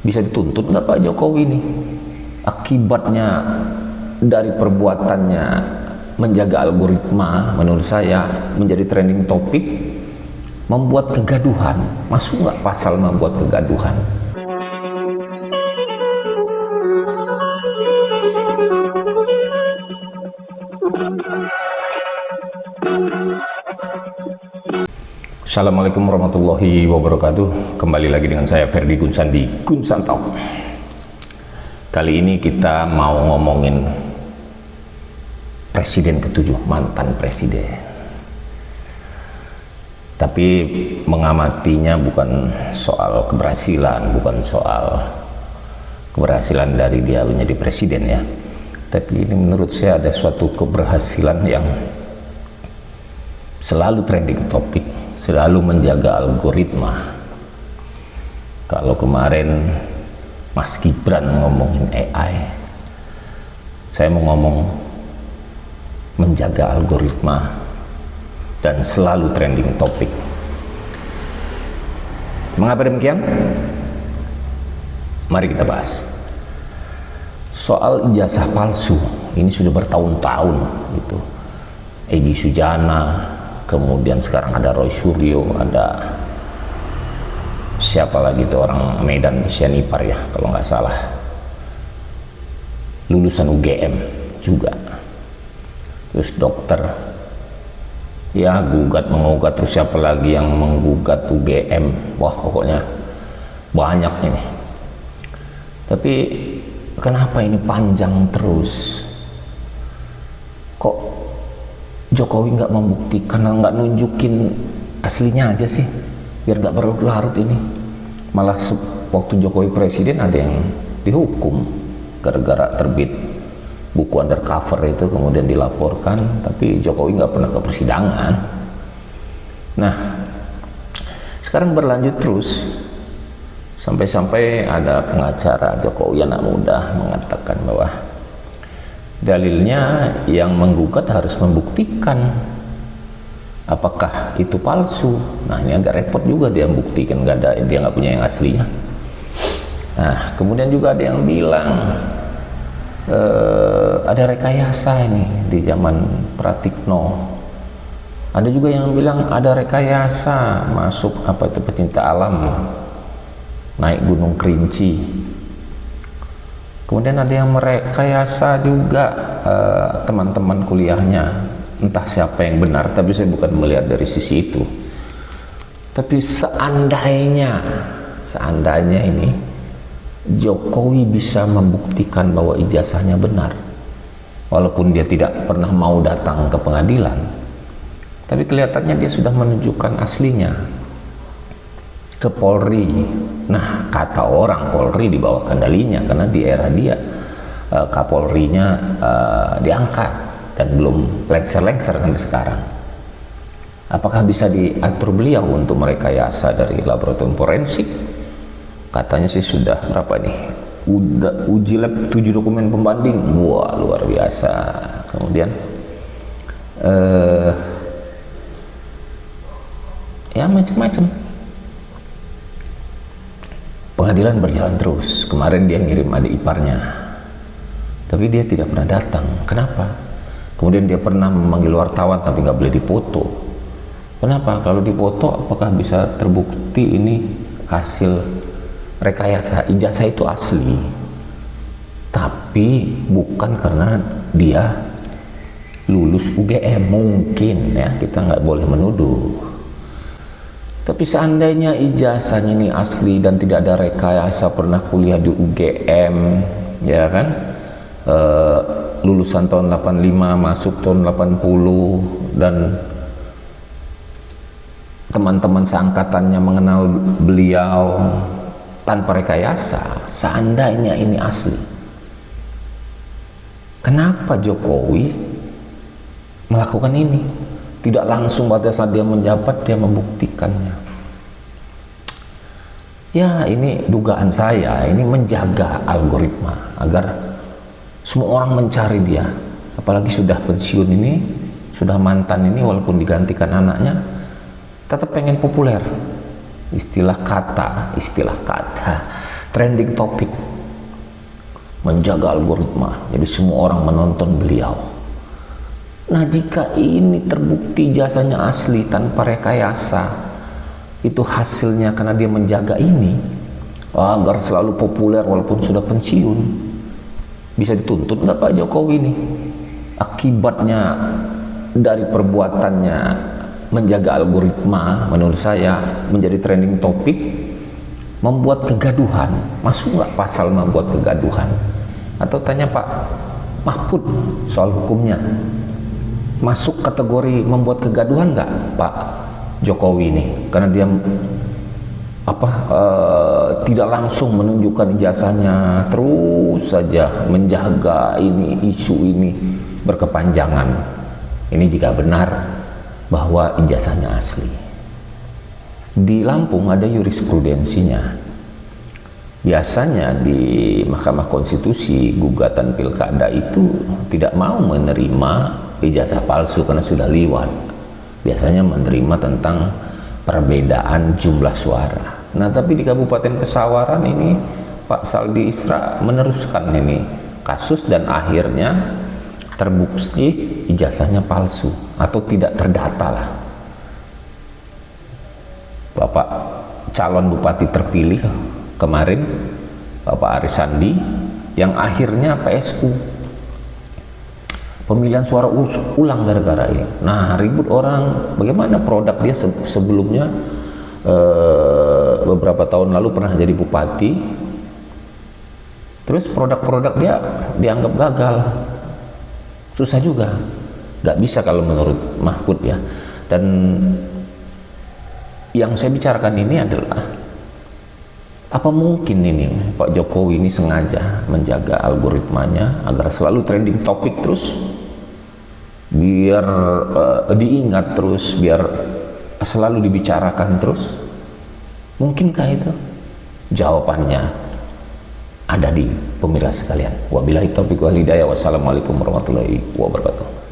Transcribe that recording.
Bisa dituntut nggak Pak Jokowi ini? Akibatnya dari perbuatannya menjaga algoritma, menurut saya menjadi trending topik, membuat kegaduhan. Masuk nggak pasal membuat kegaduhan? Assalamualaikum warahmatullahi wabarakatuh. Kembali lagi dengan saya Ferdi Gunsan di Gunsan Talk. Kali ini kita mau ngomongin presiden ke-7, mantan presiden. Tapi mengamatinya bukan soal keberhasilan, bukan soal keberhasilan dari dia menjadi presiden ya. Tapi ini menurut saya ada suatu keberhasilan yang selalu trending topik, selalu menjaga algoritma. Kalau kemarin Mas Gibran ngomongin AI, saya mau ngomong menjaga algoritma dan selalu trending topik. Mengapa demikian? Mari kita bahas. Soal ijazah palsu, ini sudah bertahun-tahun gitu. Egy Sujana, kemudian sekarang ada Roy Suryo, ada siapa lagi tuh orang Medan, Sianipar ya kalau nggak salah, lulusan UGM juga, terus dokter ya gugat mengugat, terus siapa lagi yang menggugat UGM, wah pokoknya banyak ini. Tapi kenapa ini panjang terus? Kok Jokowi nggak membuktikan, nggak nunjukin aslinya aja sih, biar nggak berlarut ini. Malah waktu Jokowi presiden ada yang dihukum gara-gara terbit buku undercover itu, kemudian dilaporkan, tapi Jokowi nggak pernah ke persidangan. Nah, sekarang berlanjut terus sampai-sampai ada pengacara Jokowi anak muda mengatakan bahwa dalilnya yang menggugat harus membuktikan apakah itu palsu. Nah, ini agak repot juga dia buktikan, dia nggak punya yang aslinya. Nah, kemudian juga ada yang bilang ada rekayasa ini di zaman Pratikno. Ada juga yang bilang ada rekayasa masuk apa itu pecinta alam, naik Gunung Kerinci. Kemudian ada yang merekayasa juga teman-teman kuliahnya, entah siapa yang benar, tapi saya bukan melihat dari sisi itu. Tapi seandainya ini Jokowi bisa membuktikan bahwa ijazahnya benar, walaupun dia tidak pernah mau datang ke pengadilan, tapi kelihatannya dia sudah menunjukkan aslinya ke Polri. Nah, kata orang Polri di bawah kendalinya, karena di era dia Kapolrinya diangkat dan belum lengser-lengser sampai sekarang. Apakah bisa diatur beliau untuk merekayasa dari laboratorium forensik? Katanya sih sudah berapa nih? Udah uji lab 7 dokumen pembanding. Wah, luar biasa. Kemudian ya macam-macam. Pengadilan berjalan terus. Kemarin dia ngirim adik iparnya, tapi dia tidak pernah datang. Kenapa? Kemudian dia pernah memanggil wartawan, tapi nggak boleh dipoto. Kenapa? Kalau dipoto, apakah bisa terbukti ini hasil rekayasa? Ijazah itu asli, tapi bukan karena dia lulus UGM. Mungkin ya, kita nggak boleh menuduh. Tapi seandainya ijazahnya ini asli dan tidak ada rekayasa, pernah kuliah di UGM, ya kan, lulusan tahun 85 masuk tahun 80, dan teman-teman seangkatannya mengenal beliau tanpa rekayasa, seandainya ini asli, kenapa Jokowi melakukan ini? Tidak langsung pada saat dia menjabat dia membuktikannya. Ya, ini dugaan saya, ini menjaga algoritma agar semua orang mencari dia. Apalagi sudah pensiun ini, sudah mantan ini, walaupun digantikan anaknya, tetap pengen populer. Istilah kata trending topik, menjaga algoritma, jadi semua orang menonton beliau. Nah, jika ini terbukti jasanya asli tanpa rekayasa, itu hasilnya karena dia menjaga ini agar selalu populer walaupun sudah pensiun, bisa dituntut nggak Pak Jokowi ini? Akibatnya dari perbuatannya menjaga algoritma, menurut saya menjadi trending topik, membuat kegaduhan. Masuk nggak pasal membuat kegaduhan? Atau tanya Pak Mahfud soal hukumnya, masuk kategori membuat kegaduhan nggak Pak Jokowi ini? Karena dia tidak langsung menunjukkan ijazahnya, terus saja menjaga ini, isu ini berkepanjangan. Ini jika benar bahwa ijazahnya asli. Di Lampung ada jurisprudensinya. Biasanya di Mahkamah Konstitusi gugatan pilkada itu tidak mau menerima ijazah palsu karena sudah liwat. Biasanya menerima tentang perbedaan jumlah suara. Nah, tapi di Kabupaten Pesawaran ini Pak Saldi Isra meneruskan ini kasus dan akhirnya terbukti ijazahnya palsu atau tidak terdata lah. Bapak calon bupati terpilih kemarin, Bapak Aris Sandi, yang akhirnya PSU, pemilihan suara ulang gara-gara ini. Nah, ribut orang, bagaimana produk dia sebelumnya beberapa tahun lalu pernah jadi bupati, terus produk-produk dia dianggap gagal. Susah juga, nggak bisa kalau menurut Mahfud ya. Dan yang saya bicarakan ini adalah, apa mungkin ini Pak Jokowi ini sengaja menjaga algoritmanya agar selalu trending topik terus, biar diingat terus, biar selalu dibicarakan terus? Mungkinkah itu? Jawabannya ada di pemirsa sekalian. Wabillahi taufiq wal hidayah. Wassalamualaikum warahmatullahi wabarakatuh.